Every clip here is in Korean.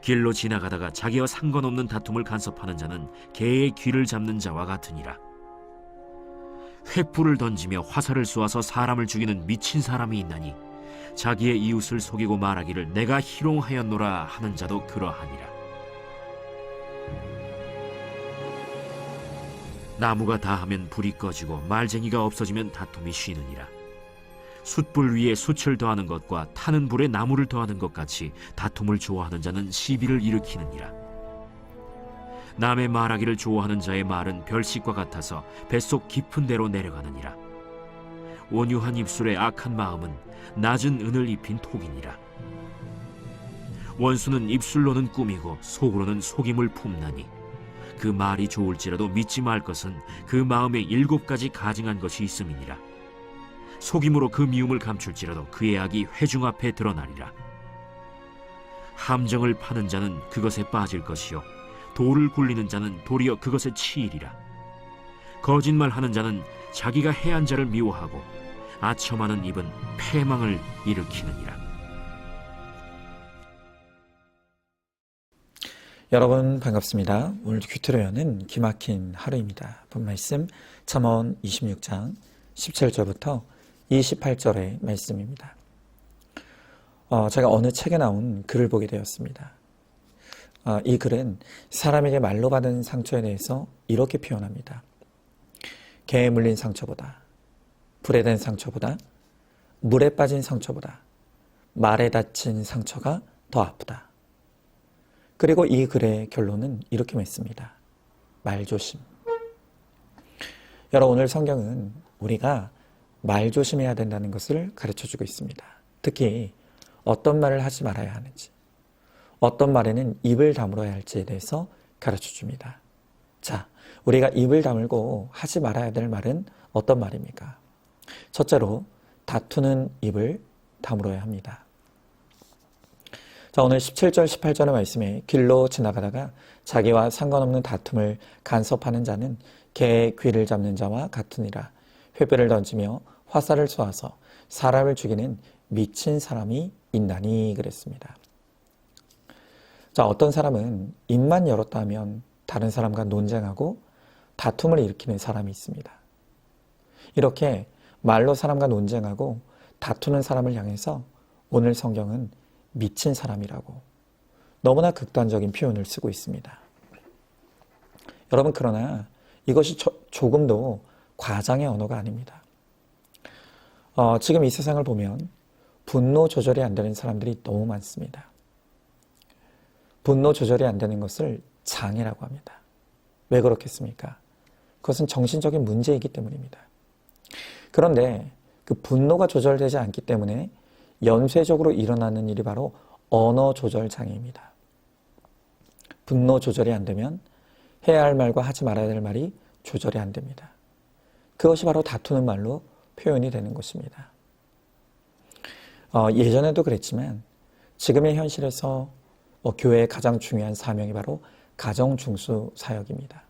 길로 지나가다가 자기와 상관없는 다툼을 간섭하는 자는 개의 귀를 잡는 자와 같으니라. 횃불을 던지며 화살을 쏘아서 사람을 죽이는 미친 사람이 있나니 자기의 이웃을 속이고 말하기를 내가 희롱하였노라 하는 자도 그러하니라. 나무가 다하면 불이 꺼지고 말쟁이가 없어지면 다툼이 쉬느니라. 숯불 위에 숯을 더하는 것과 타는 불에 나무를 더하는 것 같이 다툼을 좋아하는 자는 시비를 일으키느니라. 남의 말하기를 좋아하는 자의 말은 별식과 같아서 뱃속 깊은 데로 내려가느니라. 온유한 입술의 악한 마음은 낮은 은을 입힌 톡이니라. 원수는 입술로는 꾸미고 속으로는 속임을 품나니 그 말이 좋을지라도 믿지 말 것은 그 마음에 7가지 가증한 것이 있음이니라. 속임으로 그 미움을 감출지라도 그의 악이 회중 앞에 드러나리라. 함정을 파는 자는 그것에 빠질 것이요 돌을 굴리는 자는 도리어 그것에 치이리라. 거짓말하는 자는 자기가 해한 자를 미워하고 아첨하는 입은 패망을 일으키느니라. 여러분 반갑습니다. 오늘 귀트로 여는 기막힌 하루입니다. 본 말씀 잠언 26장 17절부터 28절의 말씀입니다. 제가 어느 책에 나온 글을 보게 되었습니다. 이 글은 사람에게 말로 받은 상처에 대해서 이렇게 표현합니다. 개에 물린 상처보다, 불에 댄 상처보다, 물에 빠진 상처보다 말에 다친 상처가 더 아프다. 그리고 이 글의 결론은 이렇게 맺습니다. 말조심. 여러분, 오늘 성경은 우리가 말조심해야 된다는 것을 가르쳐주고 있습니다. 특히 어떤 말을 하지 말아야 하는지, 어떤 말에는 입을 다물어야 할지에 대해서 가르쳐줍니다. 자, 우리가 입을 다물고 하지 말아야 될 말은 어떤 말입니까? 첫째로 다투는 입을 다물어야 합니다. 자, 오늘 17절, 18절의 말씀에 길로 지나가다가 자기와 상관없는 다툼을 간섭하는 자는 개의 귀를 잡는 자와 같으니라. 횃불을 던지며 화살을 쏘아서 사람을 죽이는 미친 사람이 있나니 그랬습니다. 자, 어떤 사람은 입만 열었다 하면 다른 사람과 논쟁하고 다툼을 일으키는 사람이 있습니다. 이렇게 말로 사람과 논쟁하고 다투는 사람을 향해서 오늘 성경은 미친 사람이라고 너무나 극단적인 표현을 쓰고 있습니다. 여러분, 그러나 이것이 조금도 과장의 언어가 아닙니다. 지금 이 세상을 보면 분노 조절이 안 되는 사람들이 너무 많습니다. 분노 조절이 안 되는 것을 장애라고 합니다. 왜 그렇겠습니까? 그것은 정신적인 문제이기 때문입니다. 그런데 그 분노가 조절되지 않기 때문에 연쇄적으로 일어나는 일이 바로 언어 조절 장애입니다. 분노 조절이 안 되면 해야 할 말과 하지 말아야 될 말이 조절이 안 됩니다. 그것이 바로 다투는 말로 표현이 되는 것입니다. 예전에도 그랬지만 지금의 현실에서 교회의 가장 중요한 사명이 바로 가정중수 사역입니다.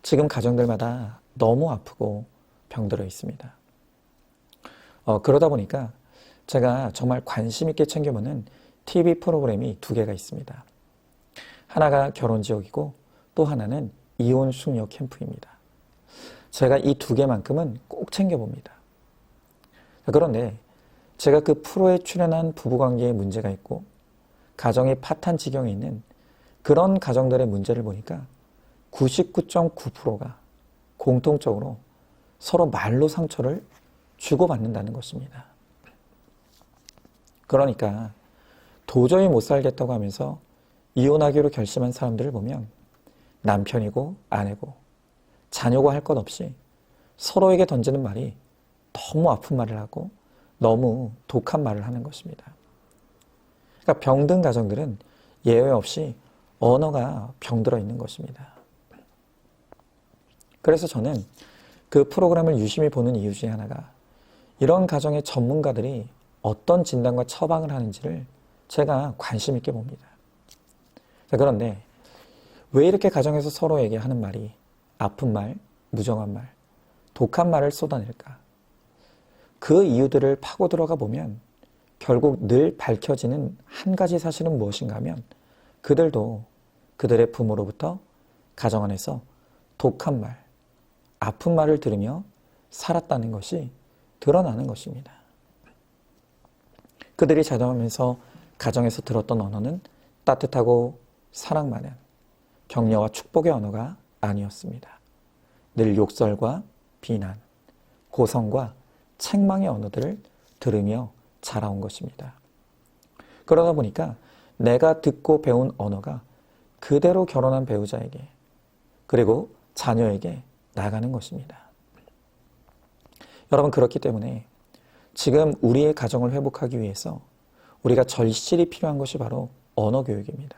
지금 가정들마다 너무 아프고 병들어 있습니다. 그러다 보니까 제가 정말 관심 있게 챙겨보는 TV 프로그램이 2개가 있습니다. 하나가 결혼지옥이고 또 하나는 이혼 숙녀 캠프입니다. 제가 이 2개만큼은 꼭 챙겨봅니다. 그런데 제가 그 프로에 출연한 부부관계에 문제가 있고 가정이 파탄 지경에 있는 그런 가정들의 문제를 보니까 99.9%가 공통적으로 서로 말로 상처를 주고받는다는 것입니다. 그러니까 도저히 못 살겠다고 하면서 이혼하기로 결심한 사람들을 보면 남편이고 아내고 자녀고 할 것 없이 서로에게 던지는 말이 너무 아픈 말을 하고 너무 독한 말을 하는 것입니다. 그러니까 병든 가정들은 예외 없이 언어가 병들어 있는 것입니다. 그래서 저는 그 프로그램을 유심히 보는 이유 중에 하나가 이런 가정의 전문가들이 어떤 진단과 처방을 하는지를 제가 관심 있게 봅니다. 자, 그런데 왜 이렇게 가정에서 서로에게 하는 말이 아픈 말, 무정한 말, 독한 말을 쏟아낼까? 그 이유들을 파고 들어가 보면 결국 늘 밝혀지는 한 가지 사실은 무엇인가 하면 그들도 그들의 부모로부터 가정 안에서 독한 말, 아픈 말을 들으며 살았다는 것이 드러나는 것입니다. 그들이 자라면서 가정에서 들었던 언어는 따뜻하고 사랑 많은 격려와 축복의 언어가 아니었습니다. 늘 욕설과 비난, 고성과 책망의 언어들을 들으며 자라온 것입니다. 그러다 보니까 내가 듣고 배운 언어가 그대로 결혼한 배우자에게 그리고 자녀에게 나가는 것입니다. 여러분, 그렇기 때문에 지금 우리의 가정을 회복하기 위해서 우리가 절실히 필요한 것이 바로 언어 교육입니다.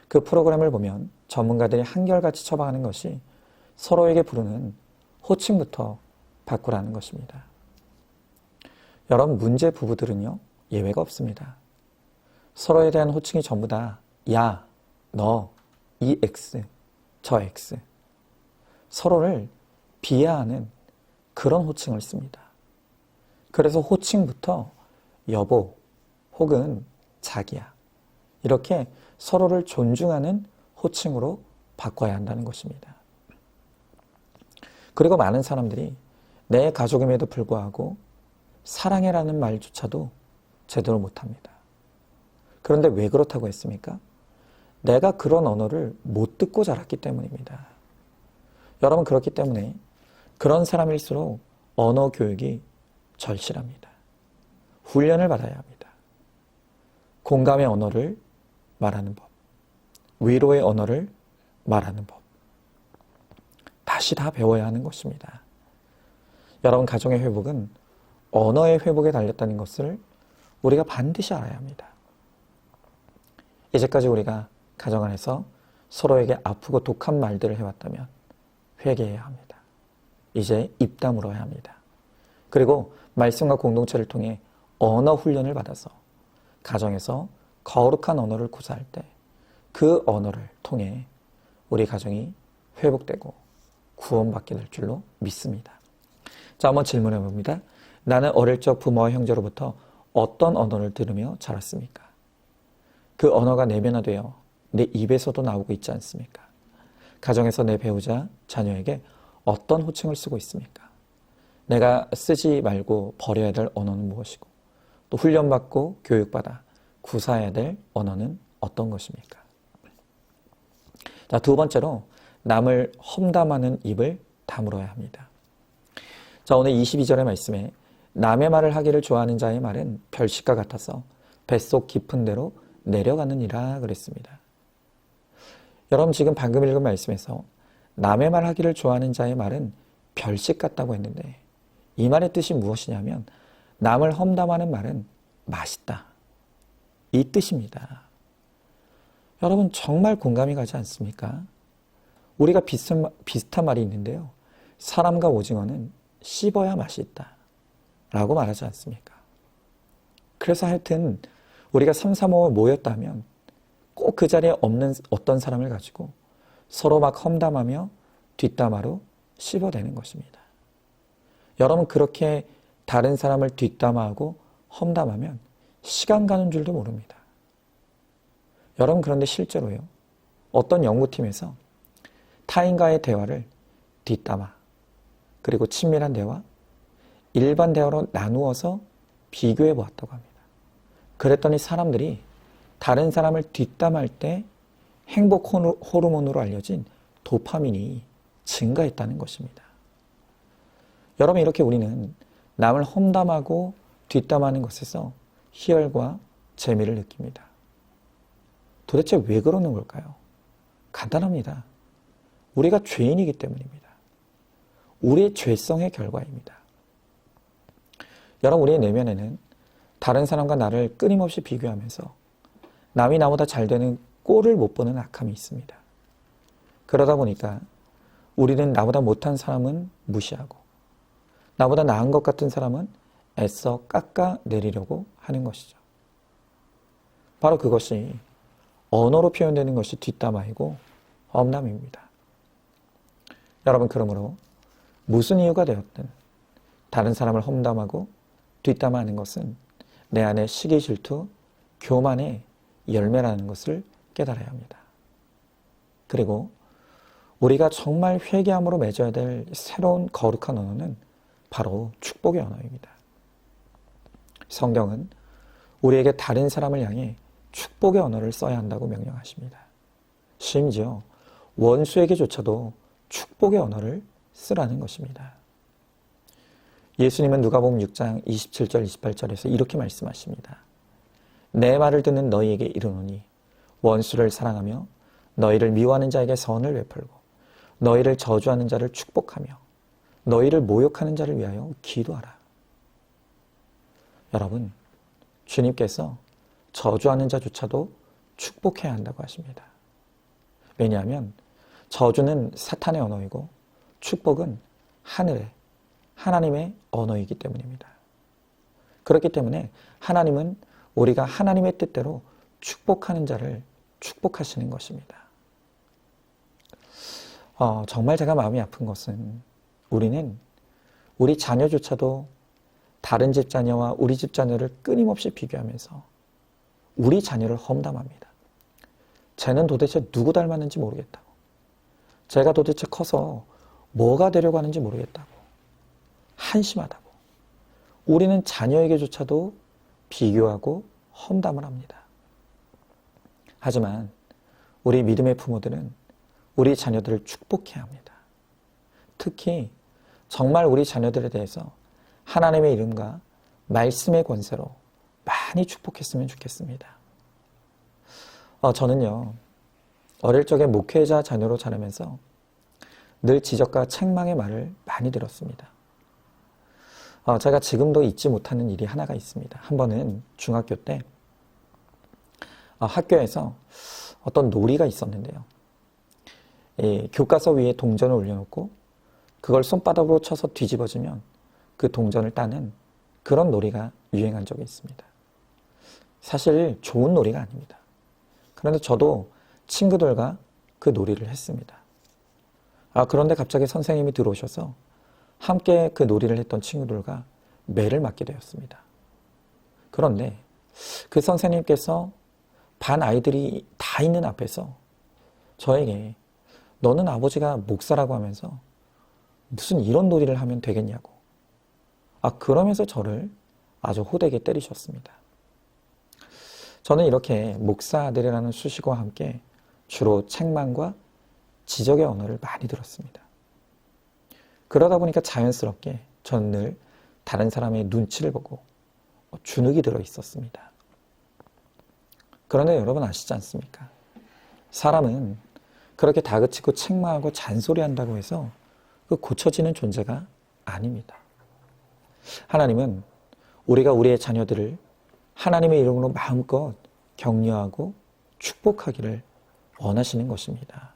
그 프로그램을 보면 전문가들이 한결같이 처방하는 것이 서로에게 부르는 호칭부터 바꾸라는 것입니다. 여러분, 문제 부부들은요, 예외가 없습니다. 서로에 대한 호칭이 전부 다 야, 너, 이 X, 저 X. 서로를 비하하는 그런 호칭을 씁니다. 그래서 호칭부터 여보 혹은 자기야, 이렇게 서로를 존중하는 호칭으로 바꿔야 한다는 것입니다. 그리고 많은 사람들이 내 가족임에도 불구하고 사랑해라는 말조차도 제대로 못합니다. 그런데 왜 그렇다고 했습니까? 내가 그런 언어를 못 듣고 자랐기 때문입니다. 여러분, 그렇기 때문에 그런 사람일수록 언어 교육이 절실합니다. 훈련을 받아야 합니다. 공감의 언어를 말하는 법, 위로의 언어를 말하는 법, 다시 다 배워야 하는 것입니다. 여러분, 가정의 회복은 언어의 회복에 달렸다는 것을 우리가 반드시 알아야 합니다. 이제까지 우리가 가정 안에서 서로에게 아프고 독한 말들을 해왔다면 회개해야 합니다. 이제 입 다물어야 합니다. 그리고 말씀과 공동체를 통해 언어 훈련을 받아서 가정에서 거룩한 언어를 구사할 때 그 언어를 통해 우리 가정이 회복되고 구원받게 될 줄로 믿습니다. 자, 한번 질문해 봅니다. 나는 어릴 적 부모와 형제로부터 어떤 언어를 들으며 자랐습니까? 그 언어가 내면화되어 내 입에서도 나오고 있지 않습니까? 가정에서 내 배우자, 자녀에게 어떤 호칭을 쓰고 있습니까? 내가 쓰지 말고 버려야 될 언어는 무엇이고, 또 훈련받고 교육받아 구사해야 될 언어는 어떤 것입니까? 자, 두 번째로 남을 험담하는 입을 다물어야 합니다. 자, 오늘 22절의 말씀에 남의 말을 하기를 좋아하는 자의 말은 별식과 같아서 뱃속 깊은 데로 내려가느니라 그랬습니다. 여러분, 지금 방금 읽은 말씀에서 남의 말 하기를 좋아하는 자의 말은 별식 같다고 했는데 이 말의 뜻이 무엇이냐면 남을 험담하는 말은 맛있다, 이 뜻입니다. 여러분, 정말 공감이 가지 않습니까? 우리가 비슷한 말이 있는데요. 사람과 오징어는 씹어야 맛이 있다 라고 말하지 않습니까? 그래서 하여튼 우리가 335 모였다면 꼭 그 자리에 없는 어떤 사람을 가지고 서로 막 험담하며 뒷담화로 씹어대는 것입니다. 여러분, 그렇게 다른 사람을 뒷담화하고 험담하면 시간 가는 줄도 모릅니다. 여러분, 그런데 실제로요, 어떤 연구팀에서 타인과의 대화를 뒷담화, 그리고 친밀한 대화, 일반 대화로 나누어서 비교해 보았다고 합니다. 그랬더니 사람들이 다른 사람을 뒷담할 때 행복 호르몬으로 알려진 도파민이 증가했다는 것입니다. 여러분, 이렇게 우리는 남을 험담하고 뒷담하는 것에서 희열과 재미를 느낍니다. 도대체 왜 그러는 걸까요? 간단합니다. 우리가 죄인이기 때문입니다. 우리의 죄성의 결과입니다. 여러분, 우리의 내면에는 다른 사람과 나를 끊임없이 비교하면서 남이 나보다 잘 되는 꼴을 못 보는 악함이 있습니다. 그러다 보니까 우리는 나보다 못한 사람은 무시하고 나보다 나은 것 같은 사람은 애써 깎아내리려고 하는 것이죠. 바로 그것이 언어로 표현되는 것이 뒷담화이고 험담입니다. 여러분, 그러므로 무슨 이유가 되었든 다른 사람을 험담하고 뒷담화하는 것은 내 안에 시기, 질투, 교만의 열매라는 것을 깨달아야 합니다. 그리고 우리가 정말 회개함으로 맺어야 될 새로운 거룩한 언어는 바로 축복의 언어입니다. 성경은 우리에게 다른 사람을 향해 축복의 언어를 써야 한다고 명령하십니다. 심지어 원수에게조차도 축복의 언어를 쓰라는 것입니다. 예수님은 누가복음 6장 27절 28절에서 이렇게 말씀하십니다. 내 말을 듣는 너희에게 이르노니 원수를 사랑하며 너희를 미워하는 자에게 선을 베풀고 너희를 저주하는 자를 축복하며 너희를 모욕하는 자를 위하여 기도하라. 여러분, 주님께서 저주하는 자조차도 축복해야 한다고 하십니다. 왜냐하면 저주는 사탄의 언어이고 축복은 하나님의 언어이기 때문입니다. 그렇기 때문에 하나님은 우리가 하나님의 뜻대로 축복하는 자를 축복하시는 것입니다. 정말 제가 마음이 아픈 것은 우리는 우리 자녀조차도 다른 집 자녀와 우리 집 자녀를 끊임없이 비교하면서 우리 자녀를 험담합니다. 쟤는 도대체 누구 닮았는지 모르겠다고. 제가 도대체 커서 뭐가 되려고 하는지 모르겠다고. 한심하다고. 우리는 자녀에게조차도 비교하고 험담을 합니다. 하지만 우리 믿음의 부모들은 우리 자녀들을 축복해야 합니다. 특히 정말 우리 자녀들에 대해서 하나님의 이름과 말씀의 권세로 많이 축복했으면 좋겠습니다. 저는요, 어릴 적에 목회자 자녀로 자라면서 늘 지적과 책망의 말을 많이 들었습니다. 제가 지금도 잊지 못하는 일이 하나가 있습니다. 한 번은 중학교 때 학교에서 어떤 놀이가 있었는데요. 교과서 위에 동전을 올려놓고 그걸 손바닥으로 쳐서 뒤집어지면 그 동전을 따는 그런 놀이가 유행한 적이 있습니다. 사실 좋은 놀이가 아닙니다. 그런데 저도 친구들과 그 놀이를 했습니다. 그런데 갑자기 선생님이 들어오셔서 함께 그 놀이를 했던 친구들과 매를 맞게 되었습니다. 그런데 그 선생님께서 반 아이들이 다 있는 앞에서 저에게 너는 아버지가 목사라고 하면서 무슨 이런 놀이를 하면 되겠냐고. 그러면서 저를 아주 호되게 때리셨습니다. 저는 이렇게 목사 아들이라는 수식어와 함께 주로 책망과 지적의 언어를 많이 들었습니다. 그러다 보니까 자연스럽게 저는 늘 다른 사람의 눈치를 보고 주눅이 들어 있었습니다. 그런데 여러분 아시지 않습니까? 사람은 그렇게 다그치고 책망하고 잔소리한다고 해서 그 고쳐지는 존재가 아닙니다. 하나님은 우리가 우리의 자녀들을 하나님의 이름으로 마음껏 격려하고 축복하기를 원하시는 것입니다.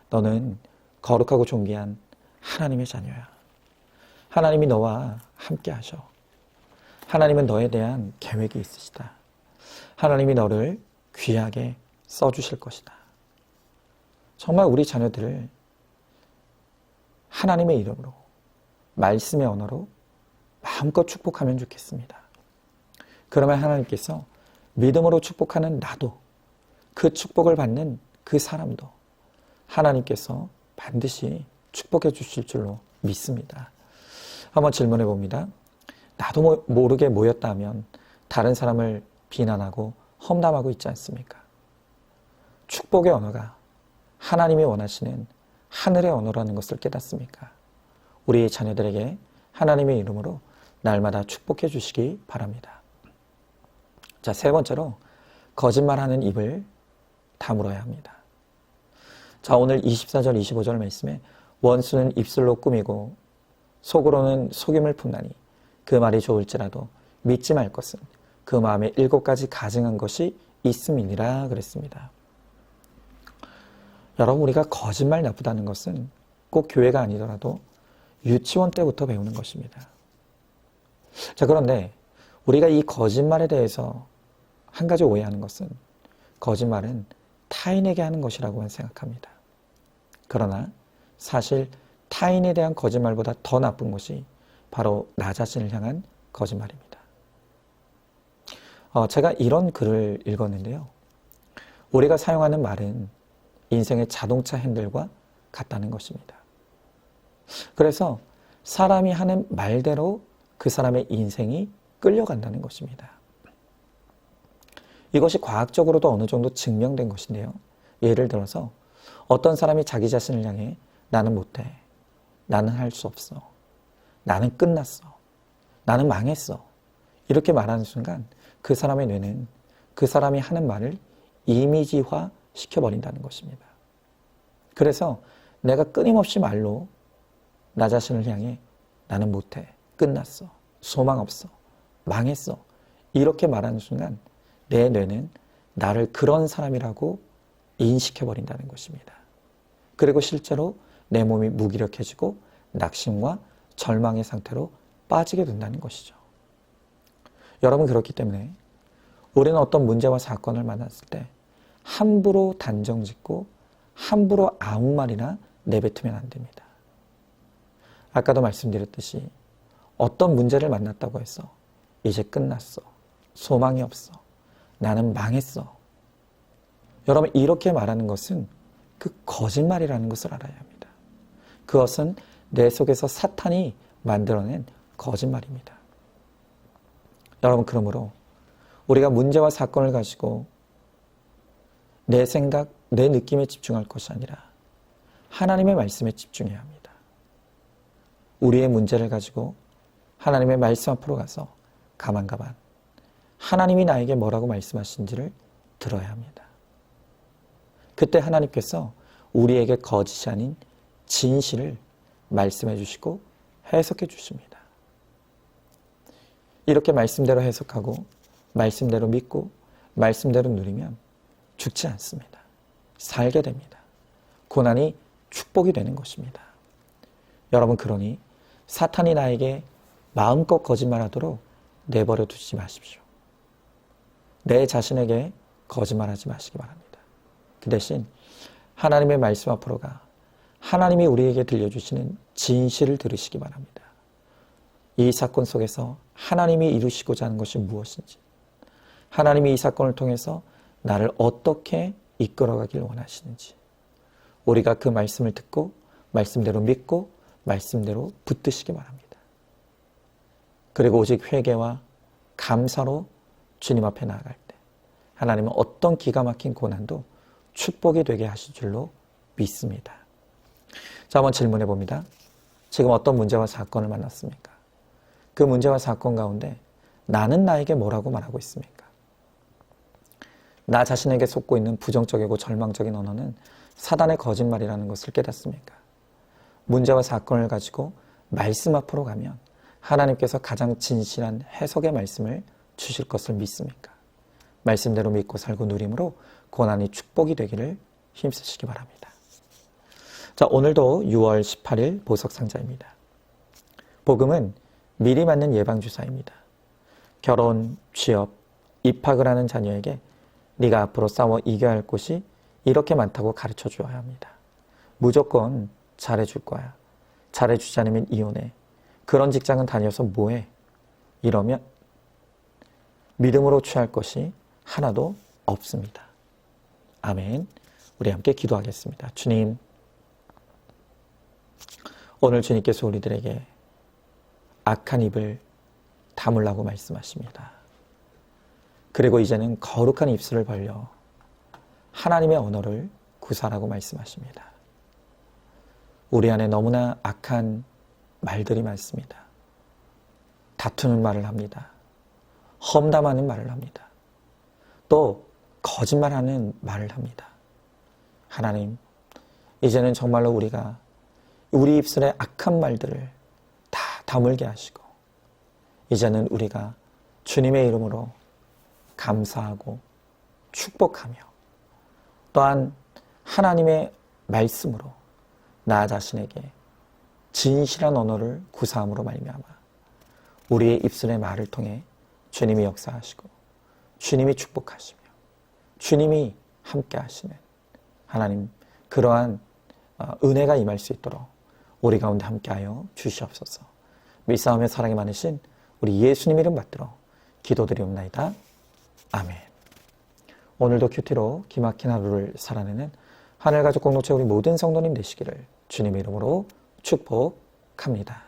너는 거룩하고 존귀한 하나님의 자녀야. 하나님이 너와 함께 하셔. 하나님은 너에 대한 계획이 있으시다. 하나님이 너를 귀하게 써주실 것이다. 정말 우리 자녀들을 하나님의 이름으로, 말씀의 언어로 마음껏 축복하면 좋겠습니다. 그러면 하나님께서 믿음으로 축복하는 나도, 그 축복을 받는 그 사람도 하나님께서 반드시 축복해 주실 줄로 믿습니다. 한번 질문해 봅니다. 나도 모르게 모였다 하면 다른 사람을 비난하고 험담하고 있지 않습니까? 축복의 언어가 하나님이 원하시는 하늘의 언어라는 것을 깨닫습니까? 우리 자녀들에게 하나님의 이름으로 날마다 축복해 주시기 바랍니다. 자, 세 번째로 거짓말하는 입을 다물어야 합니다. 자, 오늘 24절 25절 말씀에 원수는 입술로 꾸미고 속으로는 속임을 품나니 그 말이 좋을지라도 믿지 말 것은 그 마음에 7가지 가증한 것이 있음이니라 그랬습니다. 여러분, 우리가 거짓말 나쁘다는 것은 꼭 교회가 아니더라도 유치원 때부터 배우는 것입니다. 자, 그런데 우리가 이 거짓말에 대해서 한 가지 오해하는 것은 거짓말은 타인에게 하는 것이라고만 생각합니다. 그러나 사실 타인에 대한 거짓말보다 더 나쁜 것이 바로 나 자신을 향한 거짓말입니다. 제가 이런 글을 읽었는데요. 우리가 사용하는 말은 인생의 자동차 핸들과 같다는 것입니다. 그래서 사람이 하는 말대로 그 사람의 인생이 끌려간다는 것입니다. 이것이 과학적으로도 어느 정도 증명된 것인데요. 예를 들어서 어떤 사람이 자기 자신을 향해 나는 못해, 나는 할 수 없어, 나는 끝났어, 나는 망했어 이렇게 말하는 순간 그 사람의 뇌는 그 사람이 하는 말을 이미지화 시켜버린다는 것입니다. 그래서 내가 끊임없이 말로 나 자신을 향해 나는 못해, 끝났어, 소망 없어, 망했어 이렇게 말하는 순간 내 뇌는 나를 그런 사람이라고 인식해버린다는 것입니다. 그리고 실제로 내 몸이 무기력해지고 낙심과 절망의 상태로 빠지게 된다는 것이죠. 여러분, 그렇기 때문에 우리는 어떤 문제와 사건을 만났을 때 함부로 단정짓고 함부로 아무 말이나 내뱉으면 안 됩니다. 아까도 말씀드렸듯이 어떤 문제를 만났다고 해서 이제 끝났어, 소망이 없어, 나는 망했어. 여러분, 이렇게 말하는 것은 그 거짓말이라는 것을 알아야 합니다. 그것은 내 속에서 사탄이 만들어낸 거짓말입니다. 여러분, 그러므로 우리가 문제와 사건을 가지고 내 생각, 내 느낌에 집중할 것이 아니라 하나님의 말씀에 집중해야 합니다. 우리의 문제를 가지고 하나님의 말씀 앞으로 가서 가만 하나님이 나에게 뭐라고 말씀하신지를 들어야 합니다. 그때 하나님께서 우리에게 거짓이 아닌 진실을 말씀해 주시고 해석해 주십니다. 이렇게 말씀대로 해석하고 말씀대로 믿고 말씀대로 누리면 죽지 않습니다. 살게 됩니다. 고난이 축복이 되는 것입니다. 여러분, 그러니 사탄이 나에게 마음껏 거짓말하도록 내버려 두지 마십시오. 내 자신에게 거짓말하지 마시기 바랍니다. 그 대신 하나님의 말씀 앞으로 가 하나님이 우리에게 들려주시는 진실을 들으시기 바랍니다. 이 사건 속에서 하나님이 이루시고자 하는 것이 무엇인지, 하나님이 이 사건을 통해서 나를 어떻게 이끌어가길 원하시는지, 우리가 그 말씀을 듣고 말씀대로 믿고 말씀대로 붙드시기 바랍니다. 그리고 오직 회개와 감사로 주님 앞에 나아갈 때 하나님은 어떤 기가 막힌 고난도 축복이 되게 하실 줄로 믿습니다. 자, 한번 질문해 봅니다. 지금 어떤 문제와 사건을 만났습니까? 그 문제와 사건 가운데 나는 나에게 뭐라고 말하고 있습니까? 나 자신에게 쏟고 있는 부정적이고 절망적인 언어는 사단의 거짓말이라는 것을 깨닫습니까? 문제와 사건을 가지고 말씀 앞으로 가면 하나님께서 가장 진실한 해석의 말씀을 주실 것을 믿습니까? 말씀대로 믿고 살고 누림으로 고난이 축복이 되기를 힘쓰시기 바랍니다. 자, 오늘도 6월 18일 보석상자입니다. 복음은 미리 맞는 예방주사입니다. 결혼, 취업, 입학을 하는 자녀에게 네가 앞으로 싸워 이겨야 할 곳이 이렇게 많다고 가르쳐 주어야 합니다. 무조건 잘해줄 거야. 잘해주지 않으면 이혼해. 그런 직장은 다녀서 뭐해? 이러면 믿음으로 취할 것이 하나도 없습니다. 아멘. 우리 함께 기도하겠습니다. 주님, 오늘 주님께서 우리들에게 악한 입을 다물라고 말씀하십니다. 그리고 이제는 거룩한 입술을 벌려 하나님의 언어를 구사하라고 말씀하십니다. 우리 안에 너무나 악한 말들이 많습니다. 다투는 말을 합니다. 험담하는 말을 합니다. 또 거짓말하는 말을 합니다. 하나님, 이제는 정말로 우리가 우리 입술의 악한 말들을 다 다물게 하시고 이제는 우리가 주님의 이름으로 감사하고 축복하며 또한 하나님의 말씀으로 나 자신에게 진실한 언어를 구사함으로 말미암아 우리의 입술의 말을 통해 주님이 역사하시고 주님이 축복하시며 주님이 함께 하시는 하나님, 그러한 은혜가 임할 수 있도록 우리 가운데 함께하여 주시옵소서. 믿사오며 사랑이 많으신 우리 예수님 이름 받들어 기도드리옵나이다. 아멘. 오늘도 큐티로 기막힌 하루를 살아내는 하늘가족 공동체 우리 모든 성도님 되시기를 주님의 이름으로 축복합니다.